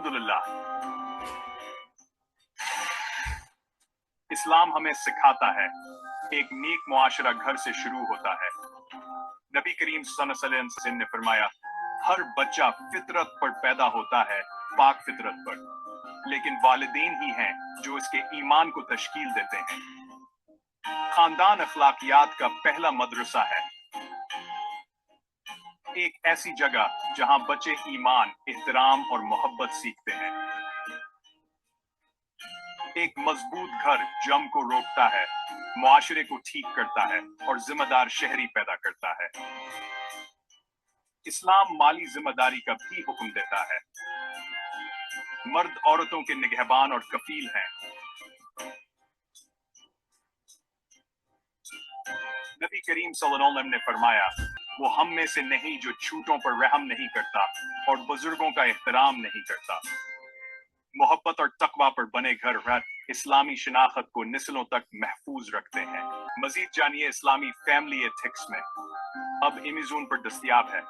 الحمدللہ اسلام ہمیں سکھاتا ہے ایک نیک معاشرہ گھر سے شروع ہوتا ہے۔ نبی کریم صلی اللہ علیہ وسلم نے فرمایا ہر بچہ فطرت پر پیدا ہوتا ہے، پاک فطرت پر، لیکن والدین ہی ہیں جو اس کے ایمان کو تشکیل دیتے ہیں۔ خاندان اخلاقیات کا پہلا مدرسہ ہے، ایک ایسی جگہ جہاں بچے ایمان، احترام اور محبت سیکھتے ہیں۔ ایک مضبوط گھر جنگ کو روکتا ہے، معاشرے کو ٹھیک کرتا ہے اور ذمہ دار شہری پیدا کرتا ہے۔ اسلام مالی ذمہ داری کا بھی حکم دیتا ہے، مرد عورتوں کے نگہبان اور کفیل ہیں۔ نبی کریم صلی اللہ علیہ وسلم نے فرمایا وہ ہم میں سے نہیں جو چھوٹوں پر رحم نہیں کرتا اور بزرگوں کا احترام نہیں کرتا۔ محبت اور تقوی پر بنے گھر اسلامی شناخت کو نسلوں تک محفوظ رکھتے ہیں۔ مزید جانیے اسلامی فیملی ایتھکس میں، اب ایمیزون پر دستیاب ہے۔